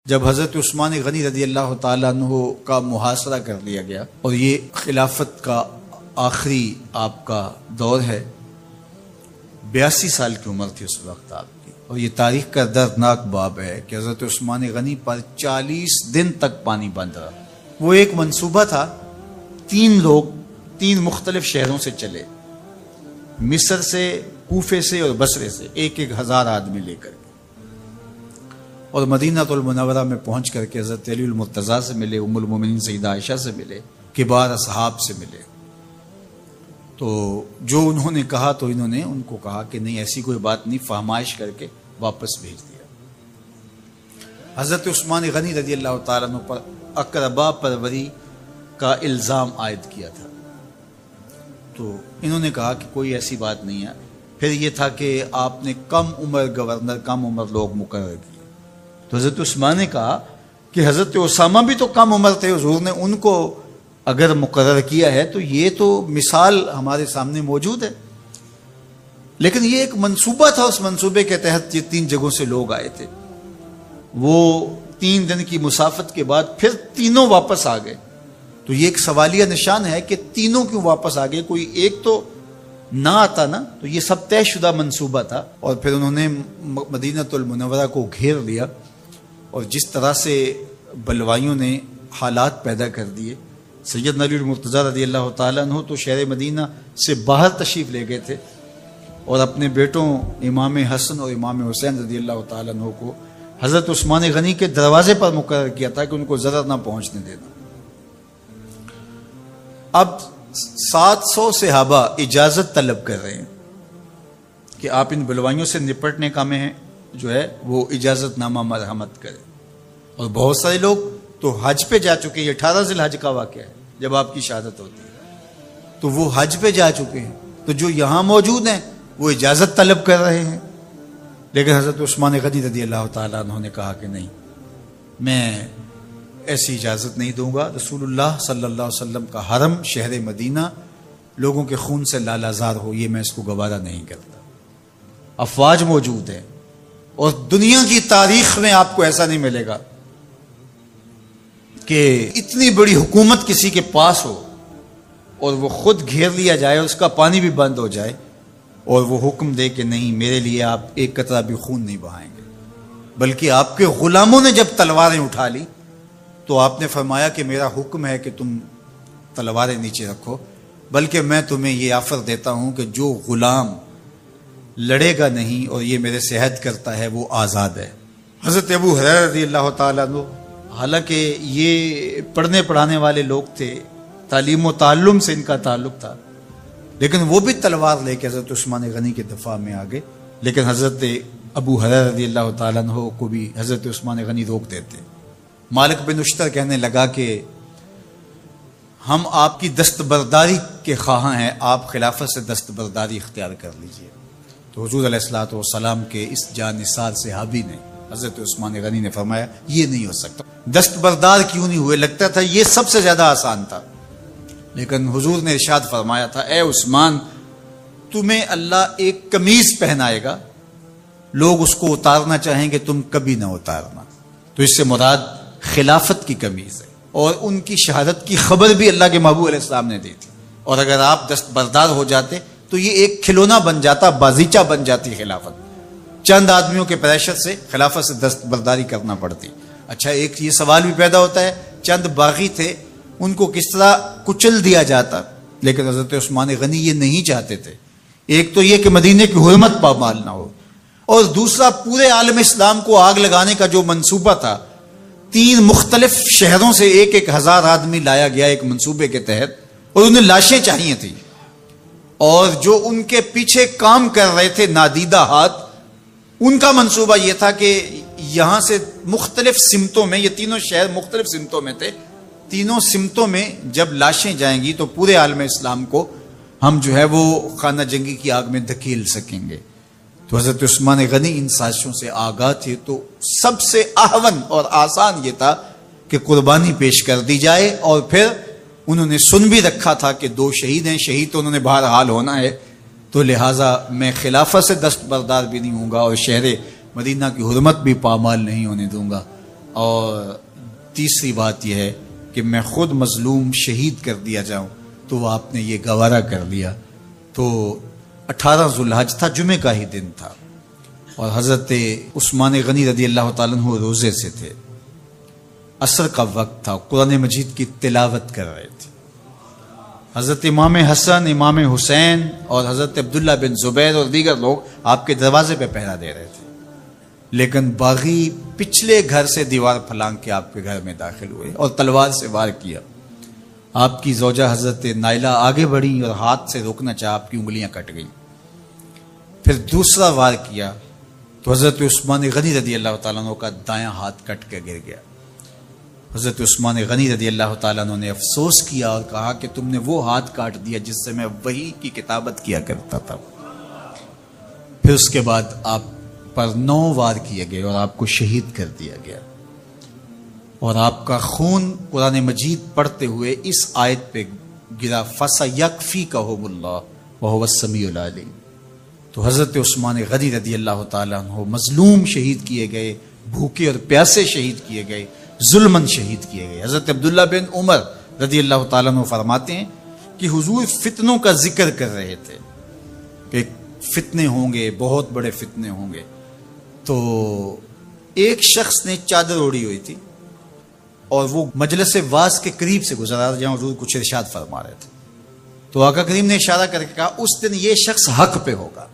جب حضرت عثمان غنی رضی اللہ تعالیٰ عنہ کا محاصرہ کر لیا گیا اور یہ خلافت کا آخری آپ کا دور ہے، 82 سال کی عمر تھی اس وقت آپ کی، اور یہ تاریخ کا دردناک باب ہے کہ حضرت عثمان غنی پر 40 دن تک پانی بند رہا۔ وہ ایک منصوبہ تھا، 3 لوگ 3 مختلف شہروں سے چلے، مصر سے، کوفے سے اور بصرے سے، 1000 آدمی لے کر، اور مدینہ المنورہ میں پہنچ کر کے حضرت علی المرتضیٰ سے ملے، ام المومنین سیدہ عائشہ سے ملے، کبار اصحاب سے ملے۔ تو جو انہوں نے کہا تو انہوں نے ان کو کہا کہ نہیں، ایسی کوئی بات نہیں، فہمائش کر کے واپس بھیج دیا۔ حضرت عثمان غنی رضی اللہ تعالیٰ عنہ پر اقربا پروری کا الزام عائد کیا تھا، تو انہوں نے کہا کہ کوئی ایسی بات نہیں ہے۔ پھر یہ تھا کہ آپ نے کم عمر گورنر، کم عمر لوگ مقرر کیے، تو حضرت عثمان نے کہا کہ حضرت اسامہ بھی تو کم عمر تھے، حضور نے ان کو اگر مقرر کیا ہے تو یہ تو مثال ہمارے سامنے موجود ہے، لیکن یہ ایک منصوبہ تھا، اس منصوبے کے تحت یہ 3 جگہوں سے لوگ آئے تھے۔ وہ 3 دن کی مسافت کے بعد پھر تینوں واپس آ گئے، تو یہ ایک سوالیہ نشان ہے کہ تینوں کیوں واپس آ گئے، کوئی ایک تو نہ آتا نا، تو یہ سب طے شدہ منصوبہ تھا۔ اور پھر انہوں نے مدینہ المنورہ کو گھیر لیا، اور جس طرح سے بلوائیوں نے حالات پیدا کر دیے، سیدنا علی المرتضیٰ رضی اللہ تعالیٰ عنہ تو شہر مدینہ سے باہر تشریف لے گئے تھے، اور اپنے بیٹوں امام حسن اور امام حسین رضی اللہ تعالیٰ عنہ کو حضرت عثمان غنی کے دروازے پر مقرر کیا تھا کہ ان کو ضرر نہ پہنچنے دینا۔ اب 700 صحابہ اجازت طلب کر رہے ہیں کہ آپ ان بلوائیوں سے نپٹنے کا میں جو ہے وہ اجازت نامہ مرحمت کرے، اور بہت سارے لوگ تو حج پہ جا چکے ہیں۔ 18 ذی الحج کا واقعہ ہے جب آپ کی شہادت ہوتی ہے، تو وہ حج پہ جا چکے ہیں، تو جو یہاں موجود ہیں وہ اجازت طلب کر رہے ہیں، لیکن حضرت عثمان غنی رضی اللہ تعالیٰ عنہ نے کہا کہ نہیں، میں ایسی اجازت نہیں دوں گا۔ رسول اللہ صلی اللہ علیہ وسلم کا حرم شہر مدینہ لوگوں کے خون سے لالازار ہو، یہ میں اس کو گوارا نہیں کرتا۔ افواج موجود ہیں، اور دنیا کی تاریخ میں آپ کو ایسا نہیں ملے گا کہ اتنی بڑی حکومت کسی کے پاس ہو اور وہ خود گھیر لیا جائے، اس کا پانی بھی بند ہو جائے، اور وہ حکم دے کہ نہیں، میرے لیے آپ ایک قطرہ بھی خون نہیں بہائیں گے۔ بلکہ آپ کے غلاموں نے جب تلواریں اٹھا لی تو آپ نے فرمایا کہ میرا حکم ہے کہ تم تلواریں نیچے رکھو، بلکہ میں تمہیں یہ آفر دیتا ہوں کہ جو غلام لڑے گا نہیں اور یہ میرے سے عہد کرتا ہے وہ آزاد ہے۔ حضرت ابو ہریرہ رضی اللہ تعالیٰ عنہ، حالانکہ یہ پڑھنے پڑھانے والے لوگ تھے، تعلیم و تعلم سے ان کا تعلق تھا، لیکن وہ بھی تلوار لے کے حضرت عثمان غنی کے دفاع میں آ گئے، لیکن حضرت ابو ہریرہ رضی اللہ تعالیٰ عنہ کو بھی حضرت عثمان غنی روک دیتے۔ مالک بن اشتر کہنے لگا کہ ہم آپ کی دستبرداری کے خواہاں ہیں، آپ خلافت سے دستبرداری اختیار کر لیجئے۔ تو حضور علیہ الصلوۃ والسلام کے اس جانثار صحابی نے، حضرت عثمان غنی نے فرمایا یہ نہیں ہو سکتا۔ دستبردار کیوں نہیں ہوئے؟ لگتا تھا یہ سب سے زیادہ آسان تھا، لیکن حضور نے ارشاد فرمایا تھا، اے عثمان، تمہیں اللہ ایک قمیض پہنائے گا، لوگ اس کو اتارنا چاہیں گے، تم کبھی نہ اتارنا۔ تو اس سے مراد خلافت کی قمیض ہے، اور ان کی شہادت کی خبر بھی اللہ کے محبوب علیہ السلام نے دی تھی، اور اگر آپ دستبردار ہو جاتے تو یہ ایک کھلونا بن جاتا، بازیچہ بن جاتی خلافت۔ چند آدمیوں کے پریشر سے خلافت سے دستبرداری کرنا پڑتی۔ اچھا، ایک یہ سوال بھی پیدا ہوتا ہے، چند باغی تھے، ان کو کس طرح کچل دیا جاتا؟ لیکن حضرت عثمان غنی یہ نہیں چاہتے تھے۔ ایک تو یہ کہ مدینے کی حرمت پامال نہ ہو، اور دوسرا پورے عالم اسلام کو آگ لگانے کا جو منصوبہ تھا، 3 مختلف شہروں سے 1000 آدمی لایا گیا ایک منصوبے کے تحت، اور انہیں لاشیں چاہیے تھیں، اور جو ان کے پیچھے کام کر رہے تھے نادیدہ ہاتھ، ان کا منصوبہ یہ تھا کہ یہاں سے مختلف سمتوں میں، یہ 3 شہر مختلف سمتوں میں تھے، 3 سمتوں میں جب لاشیں جائیں گی تو پورے عالم اسلام کو ہم جو ہے وہ خانہ جنگی کی آگ میں دھکیل سکیں گے۔ تو حضرت عثمان غنی ان سازشوں سے آگاہ تھے، تو سب سے اہون اور آسان یہ تھا کہ قربانی پیش کر دی جائے، اور پھر انہوں نے سن بھی رکھا تھا کہ 2 شہید ہیں، شہید تو انہوں نے بہرحال ہونا ہے، تو لہٰذا میں خلافت سے دستبردار بھی نہیں ہوں گا، اور شہر مدینہ کی حرمت بھی پامال نہیں ہونے دوں گا۔ اور تیسری بات یہ ہے کہ میں خود مظلوم شہید کر دیا جاؤں، تو آپ نے یہ گوارا کر لیا۔ تو 18 ذوالحج تھا، جمعے کا ہی دن تھا، اور حضرت عثمان غنی رضی اللہ تعالیٰ عنہ روزے سے تھے، عصر کا وقت تھا، قرآن مجید کی تلاوت کر رہے تھے۔ حضرت امام حسن، امام حسین اور حضرت عبداللہ بن زبیر اور دیگر لوگ آپ کے دروازے پہ پہرا دے رہے تھے، لیکن باغی پچھلے گھر سے دیوار پھلانگ کے آپ کے گھر میں داخل ہوئے اور تلوار سے وار کیا۔ آپ کی زوجہ حضرت نائلہ آگے بڑھی اور ہاتھ سے روکنا چاہا، آپ کی انگلیاں کٹ گئیں۔ پھر دوسرا وار کیا تو حضرت عثمان غنی رضی اللہ تعالیٰ عنہ کا دایاں ہاتھ کٹ کے گر گیا۔ حضرت عثمان غنی رضی اللہ تعالیٰ عنہ نے افسوس کیا اور کہا کہ تم نے وہ ہاتھ کاٹ دیا جس سے میں وحی کی کتابت کیا کرتا تھا۔ پھر اس کے بعد آپ پر 9 وار کیے گئے اور آپ کو شہید کر دیا گیا، اور آپ کا خون قرآن مجید پڑھتے ہوئے اس آیت پہ گرا، فَسَيَكْفِيكَهُمُ اللَّهُ وَهُوَ السَّمِيعُ الْعَلِيمُ۔ تو حضرت عثمان غنی رضی اللہ تعالیٰ عنہ مظلوم شہید کیے گئے، بھوکے اور پیاسے شہید کیے گئے، ظلمن شہید کیے گئے۔ حضرت عبداللہ بن عمر رضی اللہ تعالیٰ عنہ فرماتے ہیں کہ حضور فتنوں کا ذکر کر رہے تھے کہ فتنے ہوں گے، بہت بڑے فتنے ہوں گے۔ تو ایک شخص نے چادر اوڑھی ہوئی تھی اور وہ مجلس واعظ کے قریب سے گزرا جہاں حضور کچھ ارشاد فرما رہے تھے، تو آقا کریم نے اشارہ کر کے کہا اس دن یہ شخص حق پہ ہوگا۔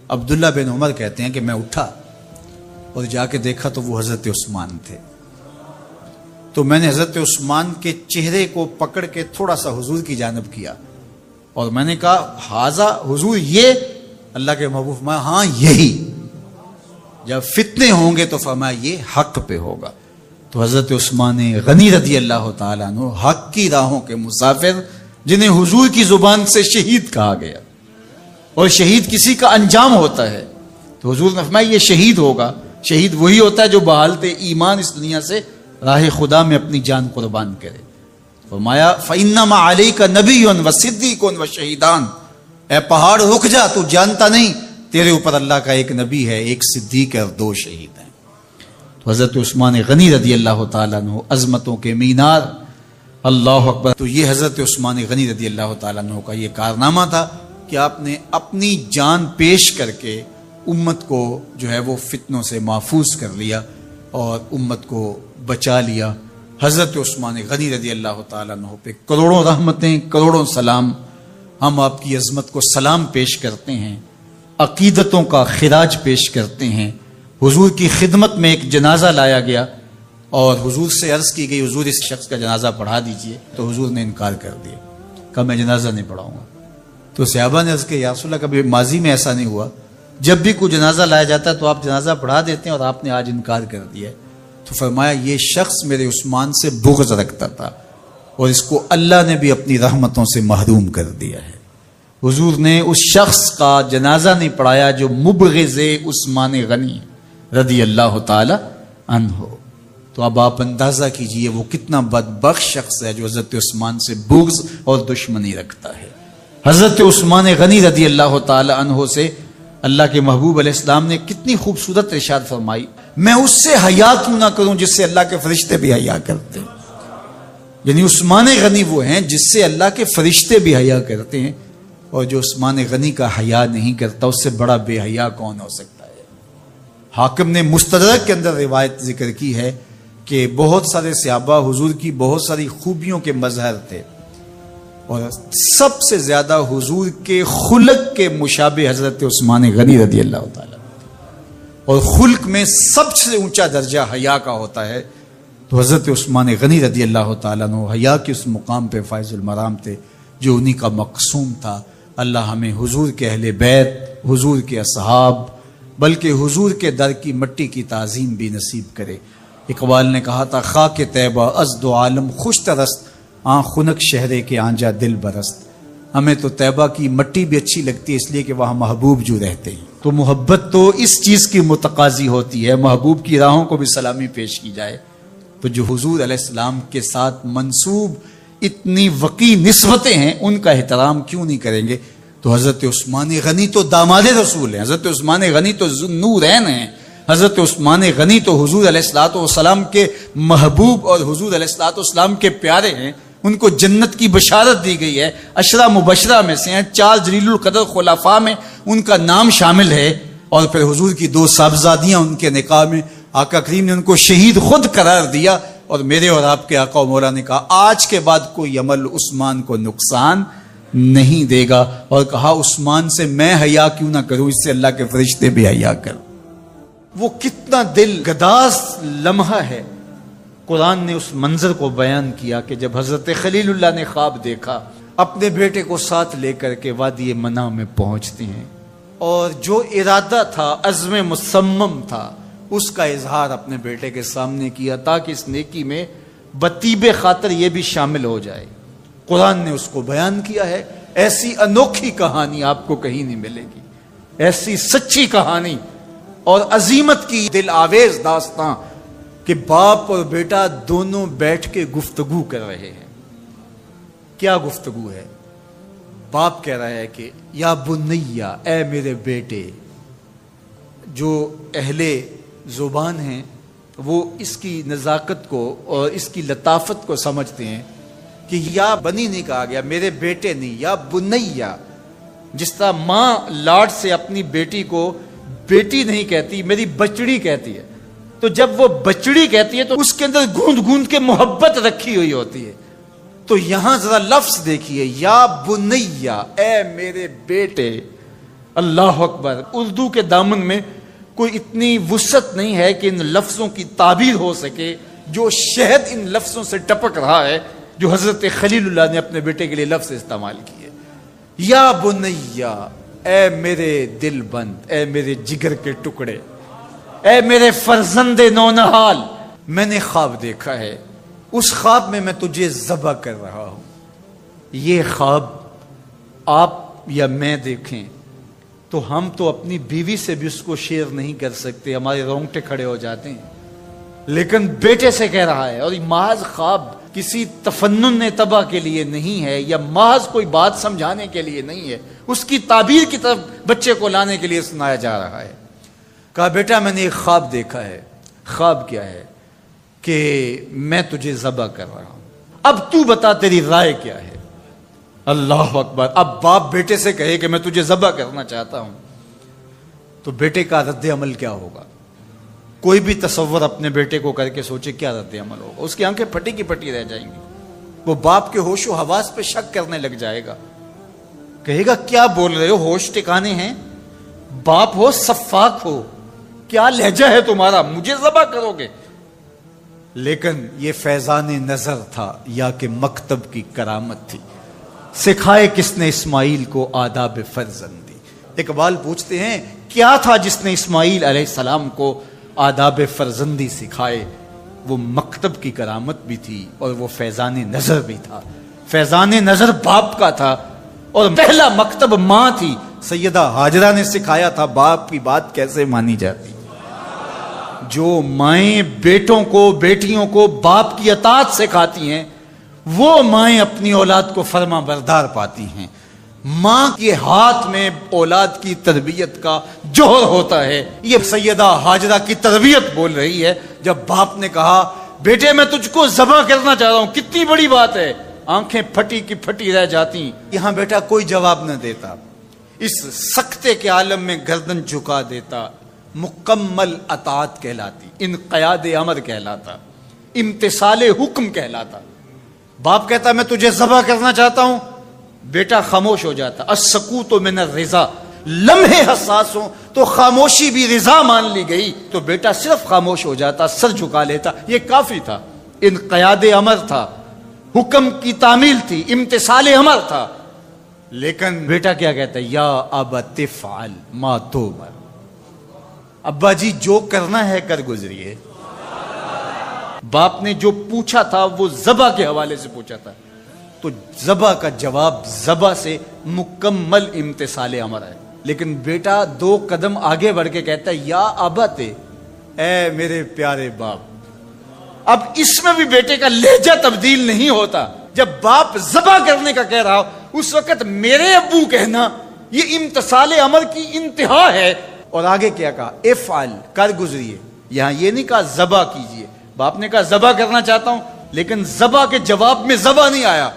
عبداللہ بن عمر کہتے ہیں کہ میں اٹھا اور جا کے دیکھا تو وہ حضرت عثمان تھے۔ تو میں نے حضرت عثمان کے چہرے کو پکڑ کے تھوڑا سا حضور کی جانب کیا اور میں نے کہا حاضہ حضور، یہ اللہ کے محبوب فرمایا ہاں یہی، جب فتنے ہوں گے تو فرمایا یہ حق پہ ہوگا۔ تو حضرت عثمان غنی رضی اللہ تعالیٰ عنہ حق کی راہوں کے مسافر، جنہیں حضور کی زبان سے شہید کہا گیا، اور شہید کسی کا انجام ہوتا ہے، تو حضور نے فرمایا یہ شہید ہوگا۔ شہید وہی ہوتا ہے جو بحالت ایمان اس دنیا سے راہ خدا میں اپنی جان قربان کرے۔ فرمایا فَإِنَّمَا عَلَيْكَ نَبِيٌّ وَصِدِّيقٌ وَشَهِيدَانٌ، اے پہاڑ رک جا، تو جانتا نہیں تیرے اوپر اللہ کا ایک نبی ہے، ایک صدیق ہے اور 2 شہید ہیں۔ تو حضرت عثمان غنی رضی اللہ تعالیٰ عنہ عظمتوں کے مینار، اللہ اکبر۔ تو یہ حضرت عثمان غنی رضی اللہ تعالیٰ عنہ کا یہ کارنامہ تھا کہ آپ نے اپنی جان پیش کر کے امت کو جو ہے وہ فتنوں سے محفوظ کر لیا اور امت کو بچا لیا۔ حضرت عثمان غنی رضی اللہ تعالیٰ عنہ پہ کروڑوں رحمتیں، کروڑوں سلام۔ ہم آپ کی عظمت کو سلام پیش کرتے ہیں، عقیدتوں کا خراج پیش کرتے ہیں۔ حضور کی خدمت میں ایک جنازہ لایا گیا اور حضور سے عرض کی گئی حضور اس شخص کا جنازہ پڑھا دیجئے، تو حضور نے انکار کر دیا، کہا میں جنازہ نہیں پڑھاؤں گا۔ تو صحابہ نے عرض کیا یا رسول اللہ، کبھی ماضی میں ایسا نہیں ہوا، جب بھی کوئی جنازہ لایا جاتا ہے تو آپ جنازہ پڑھا دیتے ہیں اور آپ نے آج انکار کر دیا ہے۔ تو فرمایا یہ شخص میرے عثمان سے بغض رکھتا تھا اور اس کو اللہ نے بھی اپنی رحمتوں سے محروم کر دیا ہے۔ حضور نے اس شخص کا جنازہ نہیں پڑھایا جو مبغض عثمان غنی رضی اللہ تعالی عنہ۔ تو اب آپ اندازہ کیجئے وہ کتنا بدبخت شخص ہے جو حضرت عثمان سے بغض اور دشمنی رکھتا ہے۔ حضرت عثمان غنی رضی اللہ تعالی عنہ سے اللہ کے محبوب علیہ السلام نے کتنی خوبصورت ارشاد فرمائی، میں اس سے حیا کیوں نہ کروں جس سے اللہ کے فرشتے بھی حیا کرتے ہیں۔ یعنی عثمان غنی وہ ہیں جس سے اللہ کے فرشتے بھی حیا کرتے ہیں، اور جو عثمان غنی کا حیا نہیں کرتا اس سے بڑا بے حیا کون ہو سکتا ہے۔ حاکم نے مستدرک کے اندر روایت ذکر کی ہے کہ بہت سارے صحابہ حضور کی بہت ساری خوبیوں کے مظہر تھے، اور سب سے زیادہ حضور کے خلق کے مشابہ حضرت عثمان غنی رضی اللہ تعالیٰ، اور خلق میں سب سے اونچا درجہ حیا کا ہوتا ہے۔ تو حضرت عثمان غنی رضی اللہ تعالیٰ عنہ حیا کے اس مقام پہ فائز المرام تھے جو انہی کا مقصوم تھا۔ اللہ ہمیں حضور کے اہل بیت، حضور کے اصحاب، بلکہ حضور کے در کی مٹی کی تعظیم بھی نصیب کرے۔ اقبال نے کہا تھا خاک طیبہ از دو عالم خوش ترست، آن خنک شہرے کے آنجا دل برست۔ ہمیں تو طیبہ کی مٹی بھی اچھی لگتی ہے اس لیے کہ وہاں محبوب جو رہتے ہیں، تو محبت تو اس چیز کی متقاضی ہوتی ہے، محبوب کی راہوں کو بھی سلامی پیش کی جائے۔ تو جو حضور علیہ السلام کے ساتھ منسوب اتنی وقی نسبتیں ہیں ان کا احترام کیوں نہیں کریں گے؟ تو حضرت عثمان غنی تو داماد رسول ہیں، حضرت عثمان غنی تو ذو النورین ہیں، حضرت عثمان غنی تو حضور علیہ الصلوۃ والسلام کے محبوب اور حضور علیہ الصلوۃ والسلام کے پیارے ہیں، ان کو جنت کی بشارت دی گئی ہے، عشرہ مبشرہ میں سے ہیں، 4 جلیل القدر خلفاء میں ان کا نام شامل ہے، اور پھر حضور کی 2 صاحبزادیاں ان کے نکاح میں آقا کریم نے ان کو شہید خود قرار دیا، اور میرے اور آپ کے آقا و مولا نے کہا آج کے بعد کوئی عمل عثمان کو نقصان نہیں دے گا، اور کہا عثمان سے میں حیا کیوں نہ کروں، اس سے اللہ کے فرشتے بھی حیا کریں۔ وہ کتنا دل گداز لمحہ ہے، قرآن نے اس منظر کو بیان کیا کہ جب حضرت خلیل اللہ نے خواب دیکھا، اپنے بیٹے کو ساتھ لے کر کے وادی منع میں پہنچتے ہیں، اور جو ارادہ تھا، عزم مصمم تھا، اس کا اظہار اپنے بیٹے کے سامنے کیا تاکہ اس نیکی میں بطیب خاطر یہ بھی شامل ہو جائے۔ قرآن نے اس کو بیان کیا ہے۔ ایسی انوکھی کہانی آپ کو کہیں نہیں ملے گی، ایسی سچی کہانی اور عظیمت کی دل آویز داستان کہ باپ اور بیٹا دونوں بیٹھ کے گفتگو کر رہے ہیں۔ کیا گفتگو ہے؟ باپ کہہ رہا ہے کہ یا بنیا، اے میرے بیٹے۔ جو اہل زبان ہیں وہ اس کی نزاکت کو اور اس کی لطافت کو سمجھتے ہیں کہ یا بنی نہیں کہا گیا، میرے بیٹے نہیں، یا بنیا۔ جس طرح ماں لاڈ سے اپنی بیٹی کو بیٹی نہیں کہتی، میری بچڑی کہتی ہے، تو جب وہ بچڑی کہتی ہے تو اس کے اندر گوند گوند کے محبت رکھی ہوئی ہوتی ہے۔ تو یہاں ذرا لفظ دیکھیے، یا بنیا، اے میرے بیٹے۔ اللہ اکبر۔ اردو کے دامن میں کوئی اتنی وسعت نہیں ہے کہ ان لفظوں کی تعبیر ہو سکے جو شہد ان لفظوں سے ٹپک رہا ہے جو حضرت خلیل اللہ نے اپنے بیٹے کے لیے لفظ استعمال کیے۔ یا بنیا، اے میرے دل بند، اے میرے جگر کے ٹکڑے، اے میرے فرزند نونہال، میں نے خواب دیکھا ہے، اس خواب میں تجھے ذبح کر رہا ہوں۔ یہ خواب آپ یا میں دیکھیں تو ہم تو اپنی بیوی سے بھی اس کو شیئر نہیں کر سکتے، ہمارے رونگٹے کھڑے ہو جاتے ہیں، لیکن بیٹے سے کہہ رہا ہے، اور یہ محض خواب کسی تفنن تباہ کے لیے نہیں ہے یا محض کوئی بات سمجھانے کے لیے نہیں ہے، اس کی تعبیر کی طرف بچے کو لانے کے لیے سنایا جا رہا ہے۔ کہا بیٹا میں نے ایک خواب دیکھا ہے۔ خواب کیا ہے؟ کہ میں تجھے ذبح کر رہا ہوں، اب تو بتا تیری رائے کیا ہے؟ اللہ اکبر۔ اب باپ بیٹے سے کہے کہ میں تجھے ذبح کرنا چاہتا ہوں تو بیٹے کا رد عمل کیا ہوگا؟ کوئی بھی تصور اپنے بیٹے کو کر کے سوچے کیا رد عمل ہوگا؟ اس کی آنکھیں پھٹی کی پھٹی رہ جائیں گی، وہ باپ کے ہوش و حواس پہ شک کرنے لگ جائے گا، کہے گا کیا بول رہے ہو، ہوش ٹھکانے ہیں؟ باپ ہو، سفاک ہو، کیا لہجہ ہے تمہارا، مجھے ذبح کرو گے؟ لیکن یہ فیضان نظر تھا یا کہ مکتب کی کرامت تھی؟ سکھائے کس نے اسماعیل کو آداب فرزندی؟ اقبال پوچھتے ہیں کیا تھا جس نے اسماعیل علیہ السلام کو آداب فرزندی سکھائے؟ وہ مکتب کی کرامت بھی تھی اور وہ فیضان نظر بھی تھا۔ فیضان نظر باپ کا تھا اور پہلا مکتب ماں تھی۔ سیدہ ہاجرہ نے سکھایا تھا باپ کی بات کیسے مانی جاتی۔ جو مائیں بیٹوں کو، بیٹیوں کو باپ کی اطاعت سکھاتی ہیں وہ مائیں اپنی اولاد کو فرما بردار پاتی ہیں۔ ماں کے ہاتھ میں اولاد کی تربیت کا جوہر ہوتا ہے۔ یہ سیدہ ہاجرہ کی تربیت بول رہی ہے جب باپ نے کہا بیٹے میں تجھ کو ذبح کرنا چاہ رہا ہوں، کتنی بڑی بات ہے۔ آنکھیں پھٹی کی پھٹی رہ جاتی۔ یہاں بیٹا کوئی جواب نہ دیتا، اس سکتے کے عالم میں گردن جھکا دیتا۔ مکمل اطاعت کہلاتی، انقیاد امر کہلاتا، امتثال حکم کہلاتا۔ باپ کہتا میں تجھے ذبح کرنا چاہتا ہوں، بیٹا خاموش ہو جاتا۔ السکوت من الرضا، لمحے حساس ہوں تو خاموشی بھی رضا مان لی گئی تو بیٹا صرف خاموش ہو جاتا، سر جھکا لیتا، یہ کافی تھا۔ انقیاد امر تھا، حکم کی تعمیل تھی، امتثال امر تھا۔ لیکن بیٹا کیا کہتا ہے؟ یا ابت افعل ما تؤمر، ابا جی جو کرنا ہے کر گزریے۔ باپ نے جو پوچھا تھا وہ ذبح کے حوالے سے پوچھا تھا، تو ذبح کا جواب ذبح سے مکمل امتثال امر ہے۔ لیکن بیٹا 2 قدم آگے بڑھ کے کہتا ہے یا ابت، اے میرے پیارے باپ۔ اب اس میں بھی بیٹے کا لہجہ تبدیل نہیں ہوتا۔ جب باپ ذبح کرنے کا کہہ رہا ہو اس وقت میرے ابو کہنا یہ امتثال امر کی انتہا ہے۔ اور آگے کیا کہا؟ افعل، کر گزریے. یہاں یہ نہیں کہا ذبح کیجئے. باپ نے کہا ذبح کرنا چاہتا ہوں، لیکن ذبح کے جواب میں ذبح نہیں آیا.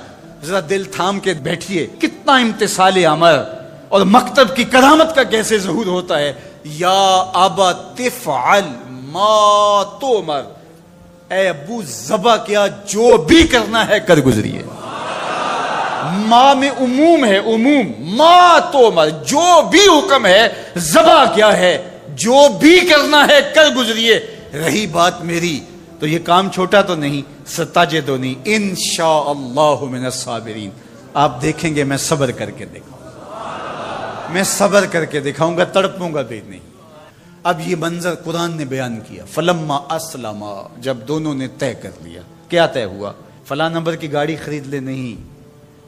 ذرا دل تھام کے بیٹھیے. کتنا امتثال امر اور مکتب کی کرامت کا کیسے ظہور ہوتا ہے. یا ابا تفعل ما تؤمر، اے ابو ذبح کیا، جو بھی کرنا ہے کر گزریے. ماں میں عموم ہے، عموم. ما تؤمر، جو بھی حکم ہے. ذبح کیا ہے، جو بھی کرنا ہے کر گزریے. رہی بات میری تو یہ کام چھوٹا تو نہیں، ستجدنی انشاءاللہ من الصابرین. آپ دیکھیں گے میں صبر کر کے دکھاؤں گا، میں صبر کر کے دکھاؤں گا، تڑپوں گا بھی نہیں. اب یہ منظر قرآن نے بیان کیا. فلما اسلما، جب دونوں نے طے کر لیا. کیا طے ہوا؟ فلاں نمبر کی گاڑی خرید لے نہیں،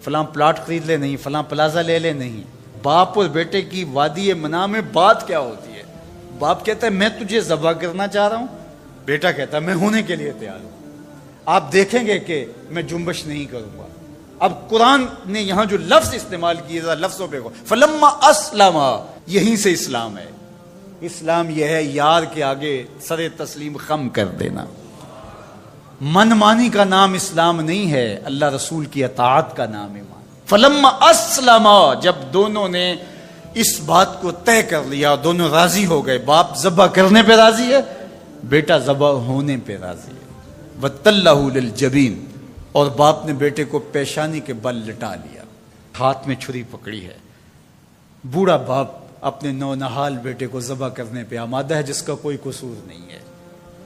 فلاں پلاٹ خرید لے نہیں، فلاں پلازا لے لے نہیں. باپ اور بیٹے کی وادی منع میں بات کیا ہوتی ہے؟ باپ کہتا ہے میں تجھے ذبح کرنا چاہ رہا ہوں، بیٹا کہتا ہے میں ہونے کے لیے تیار ہوں. آپ دیکھیں گے کہ میں جنبش نہیں کروں گا. اب قرآن نے یہاں جو لفظ استعمال کیے، ذرا لفظوں پہ فلما اسلما، یہیں سے اسلام ہے. اسلام یہ ہے یار کے آگے سر تسلیم خم کر دینا. من مانی کا نام اسلام نہیں ہے، اللہ رسول کی اطاعت کا نام ہے. فلما اسلما، جب دونوں نے اس بات کو طے کر لیا، دونوں راضی ہو گئے. باپ ذبح کرنے پہ راضی ہے، بیٹا ذبح ہونے پہ راضی ہے. وَتَلَّهُ لِلْجَبِينِ، اور باپ نے بیٹے کو پیشانی کے بل لٹا لیا، ہاتھ میں چھری پکڑی ہے. بوڑھا باپ اپنے نونہال بیٹے کو ذبح کرنے پہ آمادہ ہے، جس کا کوئی قصور نہیں ہے،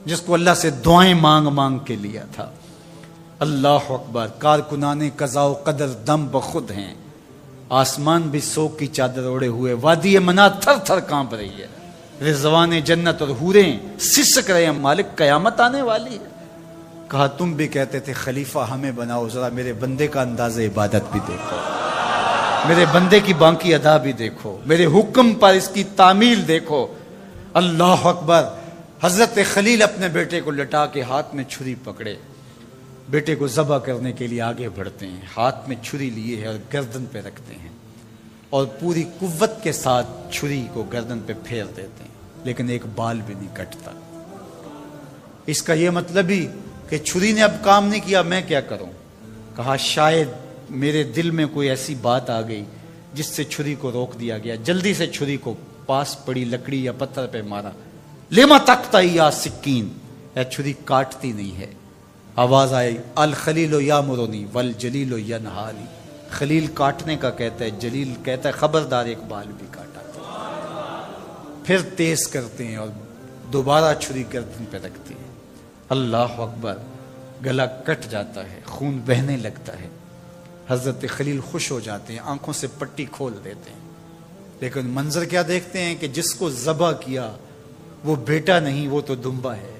جس کو اللہ سے دعائیں مانگ مانگ کے لیا تھا. اللہ اکبر. کارکنان قضاء و قدر دم بخود ہیں. آسمان بھی سوگ کی چادر اوڑے ہوئے، وادی منع تھر تھر کانپ رہی ہے. رضوان جنت اور حوریں سسک رہے ہیں، مالک قیامت آنے والی ہے. کہا تم بھی کہتے تھے خلیفہ ہمیں بناؤ، ذرا میرے بندے کا انداز عبادت بھی دیکھو، میرے بندے کی بانکی ادا بھی دیکھو، میرے حکم پر اس کی تعمیل دیکھو. اللہ اکبر. حضرت خلیل اپنے بیٹے کو لٹا کے ہاتھ میں چھری پکڑے، بیٹے کو ذبح کرنے کے لیے آگے بڑھتے ہیں. ہاتھ میں چھری لیے ہے اور گردن پہ رکھتے ہیں، اور پوری قوت کے ساتھ چھری کو گردن پہ پھیر دیتے ہیں، لیکن ایک بال بھی نہیں کٹتا. اس کا یہ مطلب ہی کہ چھری نے اب کام نہیں کیا، میں کیا کروں. کہا شاید میرے دل میں کوئی ایسی بات آ گئی جس سے چھری کو روک دیا گیا. جلدی سے چھری کو پاس پڑی لکڑی یا پتھر پہ مارا. لما تقطع یا سکین، اے چھری کاٹتی نہیں ہے. آواز آئی الخلیل یامرنی والجلیل ینہانی. خلیل کاٹنے کا کہتا ہے، جلیل کہتا ہے خبردار ایک بال بھی کاٹا. پھر تیز کرتے ہیں اور دوبارہ چھری گردن پہ رکھتے ہیں. اللہ اکبر. گلا کٹ جاتا ہے، خون بہنے لگتا ہے. حضرت خلیل خوش ہو جاتے ہیں، آنکھوں سے پٹی کھول دیتے ہیں. لیکن منظر کیا دیکھتے ہیں کہ جس کو ذبح کیا وہ بیٹا نہیں، وہ تو دمبا ہے.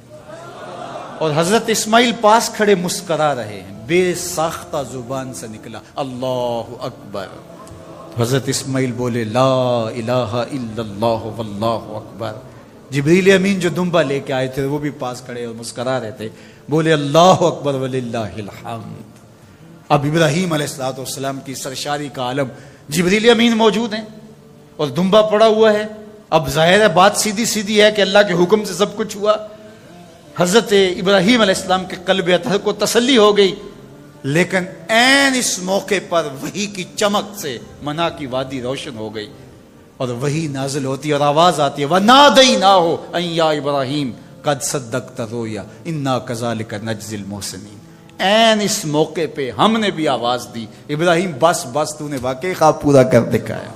اور حضرت اسماعیل پاس کھڑے مسکرا رہے ہیں. بے ساختہ زبان سے نکلا اللہ اکبر. حضرت اسماعیل بولے لا الہ الا اللہ واللہ اکبر. جبریل امین جو دمبا لے کے آئے تھے وہ بھی پاس کھڑے اور مسکرا رہے تھے، بولے اللہ اکبر وللہ الحمد. اب ابراہیم علیہ السلام کی سرشاری کا عالم، جبریل امین موجود ہیں اور دمبا پڑا ہوا ہے. اب ظاہر ہے بات سیدھی سیدھی ہے کہ اللہ کے حکم سے سب کچھ ہوا. حضرت ابراہیم علیہ السلام کے قلب اطہر کو تسلی ہو گئی. لیکن عین اس موقع پر وحی کی چمک سے منع کی وادی روشن ہو گئی اور وحی نازل ہوتی اور آواز آتی ہے وَنَادَيْنَاهُ أَن يَا إِبْرَاهِيمُ قَدْ صَدَّقْتَ الرُّؤْيَا إِنَّا كَذَلِكَ نَجْزِي الْمُحْسِنِينَ. عین اس موقع پہ ہم نے بھی آواز دی، ابراہیم بس بس تو نے واقعی خواب پورا کر دکھایا.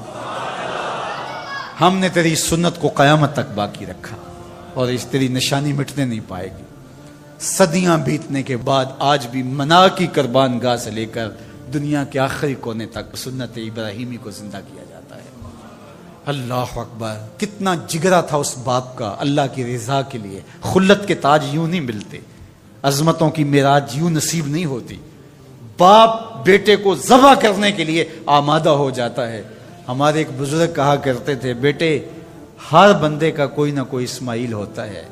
ہم نے تیری سنت کو قیامت تک باقی رکھا اور اس تیری نشانی مٹنے نہیں پائے گی. صدیاں بیتنے کے بعد آج بھی منع کی قربان گاہ سے لے کر دنیا کے آخری کونے تک سنت ابراہیمی کو زندہ کیا جاتا ہے. اللہ اکبر. کتنا جگرا تھا اس باپ کا اللہ کی رضا کے لیے. خلت کے تاج یوں نہیں ملتے، عظمتوں کی معراج یوں نصیب نہیں ہوتی. باپ بیٹے کو ذبح کرنے کے لیے آمادہ ہو جاتا ہے. ہمارے ایک بزرگ کہا کرتے تھے بیٹے ہر بندے کا کوئی نہ کوئی اسماعیل ہوتا ہے،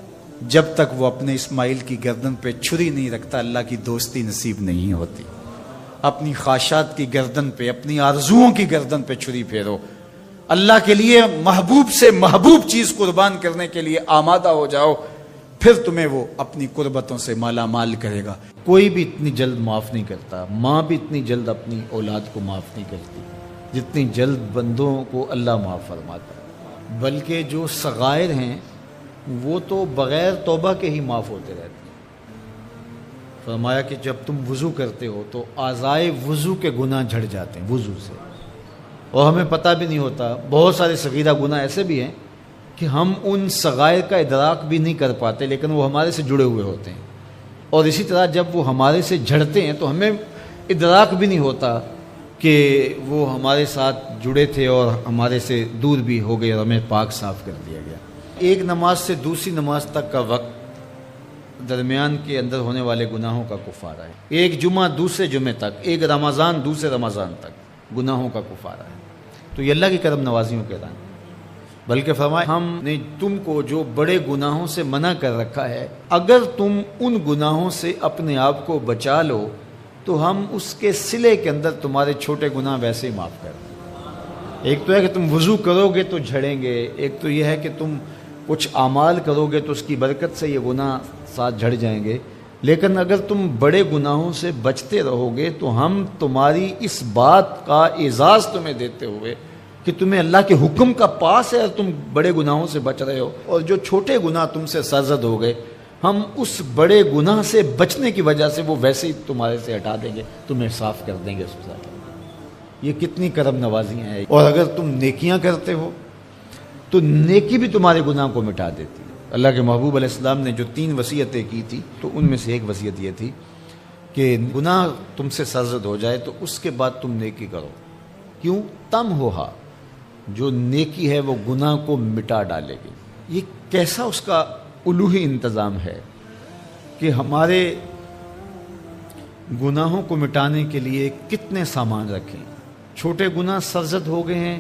جب تک وہ اپنے اسماعیل کی گردن پہ چھری نہیں رکھتا اللہ کی دوستی نصیب نہیں ہوتی. اپنی خواہشات کی گردن پہ، اپنی آرزوؤں کی گردن پہ چھری پھیرو، اللہ کے لیے محبوب سے محبوب چیز قربان کرنے کے لیے آمادہ ہو جاؤ، پھر تمہیں وہ اپنی قربتوں سے مالا مال کرے گا۔ کوئی بھی اتنی جلد معاف نہیں کرتا، ماں بھی اتنی جلد اپنی اولاد کو معاف نہیں کرتی جتنی جلد بندوں کو اللہ معاف فرماتا ہے، بلکہ جو صغائر ہیں وہ تو بغیر توبہ کے ہی معاف ہوتے رہتے ہیں۔ فرمایا کہ جب تم وضو کرتے ہو تو اعضائے وضو کے گناہ جھڑ جاتے ہیں وضو سے، اور ہمیں پتہ بھی نہیں ہوتا۔ بہت سارے صغیرہ گناہ ایسے بھی ہیں کہ ہم ان صغائر کا ادراک بھی نہیں کر پاتے، لیکن وہ ہمارے سے جڑے ہوئے ہوتے ہیں، اور اسی طرح جب وہ ہمارے سے جھڑتے ہیں تو ہمیں ادراک بھی نہیں ہوتا کہ وہ ہمارے ساتھ جڑے تھے اور ہمارے سے دور بھی ہو گئے اور ہمیں پاک صاف کر دیا گیا۔ ایک نماز سے دوسری نماز تک کا وقت درمیان کے اندر ہونے والے گناہوں کا کفارہ ہے۔ ایک جمعہ دوسرے جمعے تک، ایک رمضان دوسرے رمضان تک گناہوں کا کفارہ ہے۔ تو یہ اللہ کی کرم نوازیوں کے رنگ، بلکہ فرمایا ہم نے تم کو جو بڑے گناہوں سے منع کر رکھا ہے، اگر تم ان گناہوں سے اپنے آپ کو بچا لو تو ہم اس کے صلے کے اندر تمہارے چھوٹے گناہ ویسے ہی معاف کر دیں۔ ایک تو ہے کہ تم وضو کرو گے تو جھڑیں گے، ایک تو یہ ہے کہ تم کچھ اعمال کرو گے تو اس کی برکت سے یہ گناہ ساتھ جھڑ جائیں گے، لیکن اگر تم بڑے گناہوں سے بچتے رہو گے تو ہم تمہاری اس بات کا اعزاز تمہیں دیتے ہوئے کہ تمہیں اللہ کے حکم کا پاس ہے اور تم بڑے گناہوں سے بچ رہے ہو، اور جو چھوٹے گناہ تم سے سرزد ہو گئے ہم اس بڑے گناہ سے بچنے کی وجہ سے وہ ویسے ہی تمہارے سے ہٹا دیں گے، تمہیں صاف کر دیں گے اس سے۔ یہ کتنی کرم نوازیاں ہیں۔ اور اگر تم نیکیاں کرتے ہو تو نیکی بھی تمہارے گناہ کو مٹا دیتی ہے۔ اللہ کے محبوب علیہ السلام نے جو 3 وصیتیں کی تھی تو ان میں سے ایک وصیت یہ تھی کہ گناہ تم سے سرزد ہو جائے تو اس کے بعد تم نیکی کرو۔ کیوں؟ تم ہوہا، جو نیکی ہے وہ گناہ کو مٹا ڈالے گی۔ یہ کیسا اس کا الوہی انتظام ہے کہ ہمارے گناہوں کو مٹانے کے لیے کتنے سامان رکھیں۔ چھوٹے گناہ سرزد ہو گئے ہیں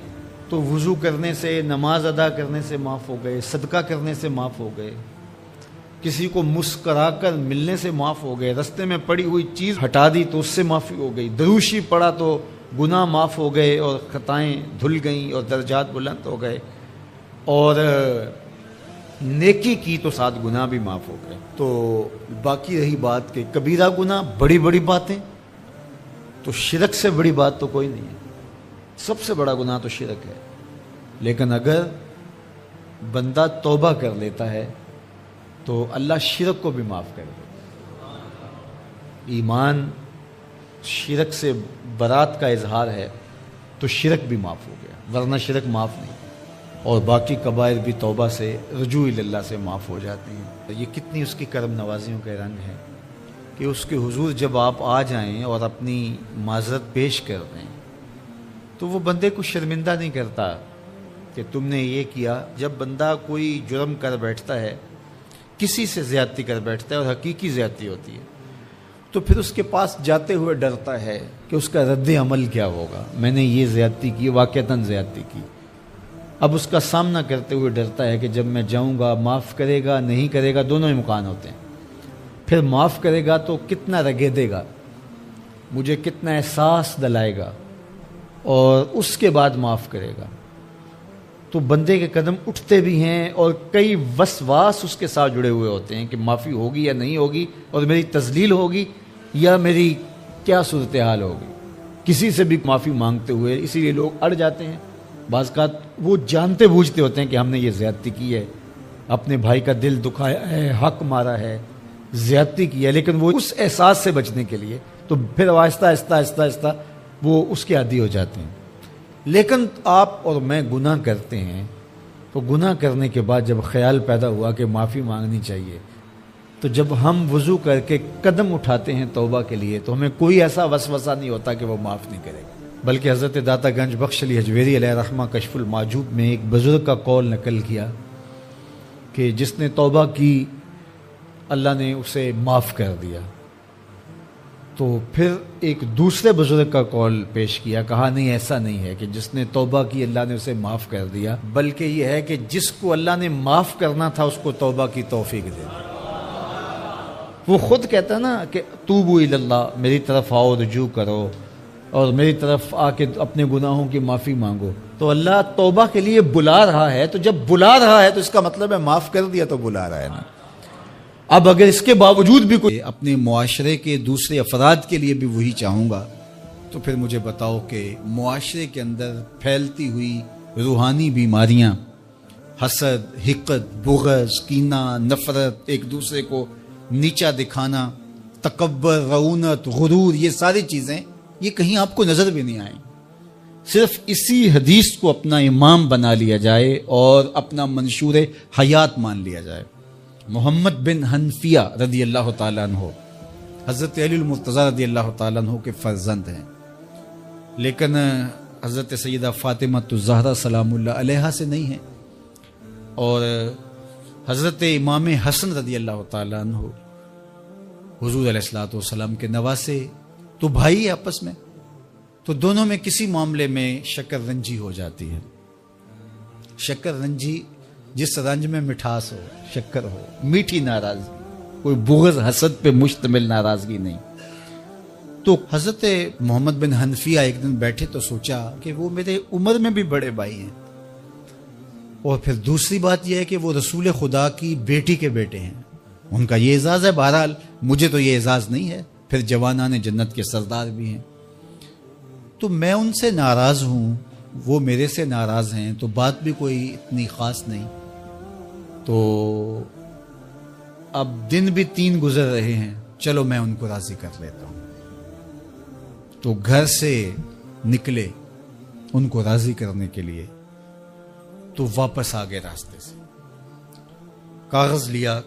تو وضو کرنے سے، نماز ادا کرنے سے معاف ہو گئے، صدقہ کرنے سے معاف ہو گئے، کسی کو مسکرا کر ملنے سے معاف ہو گئے، رستے میں پڑی ہوئی چیز ہٹا دی تو اس سے معافی ہو گئی، دروشی پڑا تو گناہ معاف ہو گئے اور خطائیں دھل گئیں اور درجات بلند ہو گئے، اور نیکی کی تو ساتھ گناہ بھی معاف ہو گئے۔ تو باقی رہی بات کہ کبیرہ گناہ، بڑی بڑی باتیں، تو شرک سے بڑی بات تو کوئی نہیں ہے، سب سے بڑا گناہ تو شرک ہے، لیکن اگر بندہ توبہ کر لیتا ہے تو اللہ شرک کو بھی معاف کر دیتا ہے۔ ایمان شرک سے برات کا اظہار ہے تو شرک بھی معاف ہو گیا، ورنہ شرک معاف نہیں، اور باقی کبائر بھی توبہ سے، رجوع اللہ سے معاف ہو جاتے ہیں۔ یہ کتنی اس کی کرم نوازیوں کا رنگ ہے کہ اس کے حضور جب آپ آ جائیں اور اپنی معذرت پیش کر دیں تو وہ بندے کو شرمندہ نہیں کرتا کہ تم نے یہ کیا۔ جب بندہ کوئی جرم کر بیٹھتا ہے، کسی سے زیادتی کر بیٹھتا ہے اور حقیقی زیادتی ہوتی ہے، تو پھر اس کے پاس جاتے ہوئے ڈرتا ہے کہ اس کا رد عمل کیا ہوگا، میں نے یہ زیادتی کی، واقعتاً زیادتی کی، اب اس کا سامنا کرتے ہوئے ڈرتا ہے کہ جب میں جاؤں گا معاف کرے گا نہیں کرے گا، دونوں امکان ہوتے ہیں۔ پھر معاف کرے گا تو کتنا رگیدے گا، مجھے کتنا احساس دلائے گا، اور اس کے بعد معاف کرے گا، تو بندے کے قدم اٹھتے بھی ہیں اور کئی وسواس اس کے ساتھ جڑے ہوئے ہوتے ہیں کہ معافی ہوگی یا نہیں ہوگی، اور میری تذلیل ہوگی یا میری کیا صورتحال ہوگی، کسی سے بھی معافی مانگتے ہوئے۔ اسی لیے لوگ اڑ جاتے ہیں، بعض اوقات وہ جانتے بوجھتے ہوتے ہیں کہ ہم نے یہ زیادتی کی ہے، اپنے بھائی کا دل دکھایا ہے، حق مارا ہے، زیادتی کی ہے، لیکن وہ اس احساس سے بچنے کے لیے تو پھر آہستہ آہستہ آہستہ آہستہ وہ اس کے عادی ہو جاتے ہیں۔ لیکن آپ اور میں گناہ کرتے ہیں تو گناہ کرنے کے بعد جب خیال پیدا ہوا کہ معافی مانگنی چاہیے، تو جب ہم وضو کر کے قدم اٹھاتے ہیں توبہ کے لیے تو ہمیں کوئی ایسا وسوسہ نہیں ہوتا کہ وہ معاف نہیں کرے گا، بلکہ حضرت داتا گنج بخش علی حجویری علیہ رحمہ کشف المعجوب میں ایک بزرگ کا قول نقل کیا کہ جس نے توبہ کی اللہ نے اسے معاف کر دیا۔ تو پھر ایک دوسرے بزرگ کا قول پیش کیا، کہا نہیں ایسا نہیں ہے کہ جس نے توبہ کی اللہ نے اسے معاف کر دیا، بلکہ یہ ہے کہ جس کو اللہ نے معاف کرنا تھا اس کو توبہ کی توفیق دے دی۔ وہ خود کہتا نا کہ توبوا الی اللہ، میری طرف آؤ، رجوع کرو، اور میری طرف آ کے اپنے گناہوں کی معافی مانگو. تو اللہ توبہ کے لیے بلا رہا ہے. تو جب بلا رہا ہے تو اس کا مطلب ہے معاف کر دیا تو بلا رہا ہے نا. اب اگر اس کے باوجود بھی کوئی اپنے معاشرے کے دوسرے افراد کے لیے بھی وہی چاہوں گا تو پھر مجھے بتاؤ کہ معاشرے کے اندر پھیلتی ہوئی روحانی بیماریاں، حسد، حقد، بغض، کینہ، نفرت، ایک دوسرے کو نیچا دکھانا، تکبر، رعونت، غرور، یہ ساری چیزیں یہ کہیں آپ کو نظر بھی نہیں آئیں. صرف اسی حدیث کو اپنا امام بنا لیا جائے اور اپنا منشور حیات مان لیا جائے. محمد بن حنفیہ رضی اللہ تعالیٰ عنہ حضرت علی المرتضیٰ رضی اللہ تعالیٰ عنہ کے فرزند ہیں، لیکن حضرت سیدہ فاطمہ الزہرا سلام اللہ علیہا سے نہیں ہیں، اور حضرت امام حسن رضی اللہ تعالیٰ عنہ حضور علیہ الصلوۃ والسلام کے نواسے، تو بھائی آپس میں، تو دونوں میں کسی معاملے میں شکر رنجی ہو جاتی ہے. شکر رنجی جس رنج میں مٹھاس ہو، شکر ہو، میٹھی ناراضگی، کوئی بغض حسد پہ مشتمل ناراضگی نہیں. تو حضرت محمد بن حنفیہ ایک دن بیٹھے تو سوچا کہ وہ میرے عمر میں بھی بڑے بھائی ہیں، اور پھر دوسری بات یہ ہے کہ وہ رسول خدا کی بیٹی کے بیٹے ہیں. ان کا یہ اعزاز ہے، بہرحال مجھے تو یہ اعزاز نہیں ہے، پھر جوانان جنت کے سردار بھی ہیں. تو میں ان سے ناراض ہوں، وہ میرے سے ناراض ہیں، تو بات بھی کوئی اتنی خاص نہیں. تو اب دن بھی 3 گزر رہے ہیں، چلو میں ان کو راضی کر لیتا ہوں. تو گھر سے نکلے ان کو راضی کرنے کے لیے، تو واپس آ گئے راستے سے، کاغذ لیا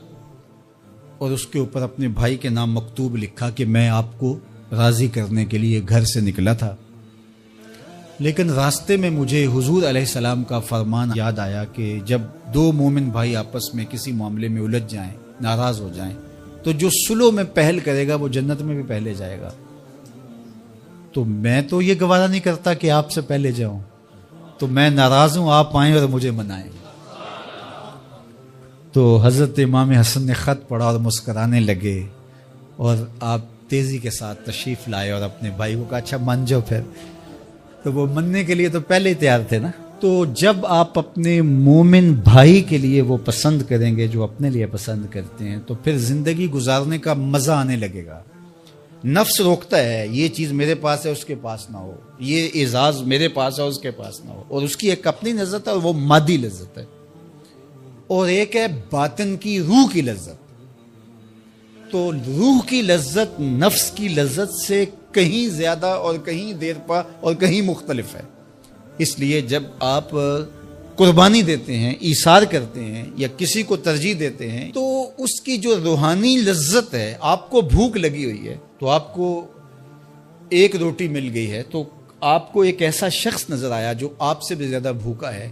اور اس کے اوپر اپنے بھائی کے نام مکتوب لکھا کہ میں آپ کو راضی کرنے کے لیے گھر سے نکلا تھا، لیکن راستے میں مجھے حضور علیہ السلام کا فرمان یاد آیا کہ جب 2 مومن بھائی آپس میں کسی معاملے میں الجھ جائیں، ناراض ہو جائیں، تو جو صلح میں پہل کرے گا وہ جنت میں بھی پہلے جائے گا. تو میں تو یہ گوارا نہیں کرتا کہ آپ سے پہلے جاؤں، تو میں ناراض ہوں، آپ آئیں اور مجھے منائیں. تو حضرت امام حسن نے خط پڑھا اور مسکرانے لگے، اور آپ تیزی کے ساتھ تشریف لائے اور اپنے بھائی کو کہا اچھا مان جاؤ. پھر تو وہ مننے کے لیے تو پہلے ہی تیار تھے نا. تو جب آپ اپنے مومن بھائی کے لیے وہ پسند کریں گے جو اپنے لیے پسند کرتے ہیں، تو پھر زندگی گزارنے کا مزہ آنے لگے گا. نفس روکتا ہے یہ چیز میرے پاس ہے اس کے پاس نہ ہو، یہ اعزاز میرے پاس ہے اس کے پاس نہ ہو، اور اس کی ایک اپنی لذت ہے اور وہ مادی لذت ہے، اور ایک ہے باطن کی روح کی لذت. تو روح کی لذت نفس کی لذت سے کہیں زیادہ اور کہیں دیر پا اور کہیں مختلف ہے. اس لیے جب آپ قربانی دیتے ہیں، ایثار کرتے ہیں یا کسی کو ترجیح دیتے ہیں، تو اس کی جو روحانی لذت ہے، آپ کو بھوک لگی ہوئی ہے تو آپ کو ایک روٹی مل گئی ہے، تو آپ کو ایک ایسا شخص نظر آیا جو آپ سے بھی زیادہ بھوکا ہے،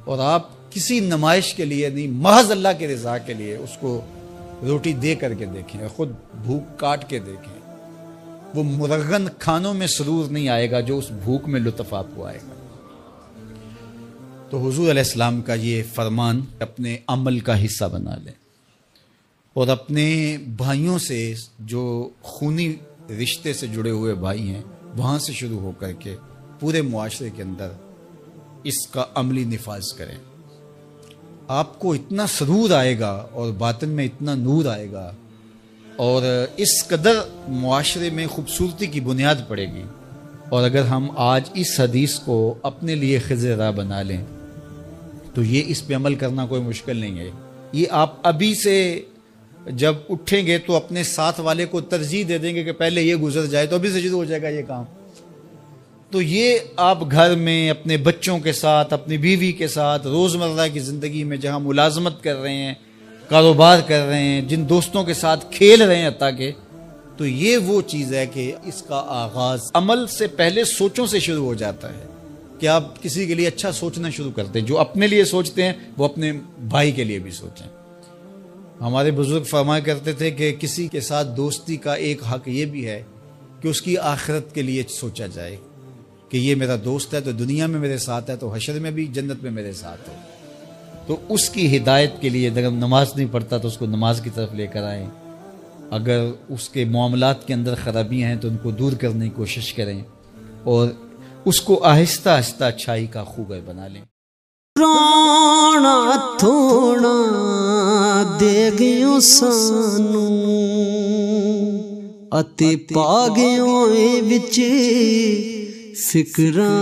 اور آپ کسی نمائش کے لیے نہیں، محض اللہ کے رضا کے لیے اس کو روٹی دے کر کے دیکھیں، خود بھوک کاٹ کے دیکھیں. وہ مرغن کھانوں میں سرور نہیں آئے گا جو اس بھوک میں لطف آپ کو آئے گا. تو حضور علیہ السلام کا یہ فرمان اپنے عمل کا حصہ بنا لیں، اور اپنے بھائیوں سے جو خونی رشتے سے جڑے ہوئے بھائی ہیں وہاں سے شروع ہو کر کے پورے معاشرے کے اندر اس کا عملی نفاذ کریں. آپ کو اتنا سرور آئے گا اور باطن میں اتنا نور آئے گا، اور اس قدر معاشرے میں خوبصورتی کی بنیاد پڑے گی. اور اگر ہم آج اس حدیث کو اپنے لیے خضر راہ بنا لیں تو یہ اس پہ عمل کرنا کوئی مشکل نہیں ہے. یہ آپ ابھی سے جب اٹھیں گے تو اپنے ساتھ والے کو ترجیح دے دیں گے کہ پہلے یہ گزر جائے، تو ابھی سے شروع ہو جائے گا یہ کام. تو یہ آپ گھر میں اپنے بچوں کے ساتھ، اپنی بیوی کے ساتھ، روزمرہ کی زندگی میں جہاں ملازمت کر رہے ہیں، کاروبار کر رہے ہیں، جن دوستوں کے ساتھ کھیل رہے ہیں تاکہ، تو یہ وہ چیز ہے کہ اس کا آغاز عمل سے پہلے سوچوں سے شروع ہو جاتا ہے کہ آپ کسی کے لیے اچھا سوچنا شروع کرتے ہیں. جو اپنے لیے سوچتے ہیں وہ اپنے بھائی کے لیے بھی سوچیں. ہمارے بزرگ فرمایا کرتے تھے کہ کسی کے ساتھ دوستی کا ایک حق یہ بھی ہے کہ اس کی آخرت کے لیے سوچا جائے کہ یہ میرا دوست ہے تو دنیا میں میرے ساتھ ہے تو حشر میں بھی جنت میں میرے ساتھ ہے. تو اس کی ہدایت کے لیے اگر نماز نہیں پڑھتا تو اس کو نماز کی طرف لے کر آئیں، اگر اس کے معاملات کے اندر خرابیاں ہیں تو ان کو دور کرنے کی کوشش کریں اور اس کو آہستہ آہستہ اچھائی کا خوبہ بنا لیں۔ رانا تھوڑا دے گیوں سانو اتے پا گیوں وچ فکراں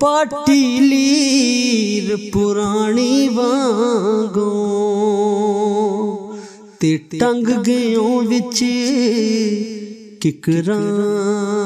پاٹی لیر پرانی وانگوں تے ٹنگ گیوں وچ ککراں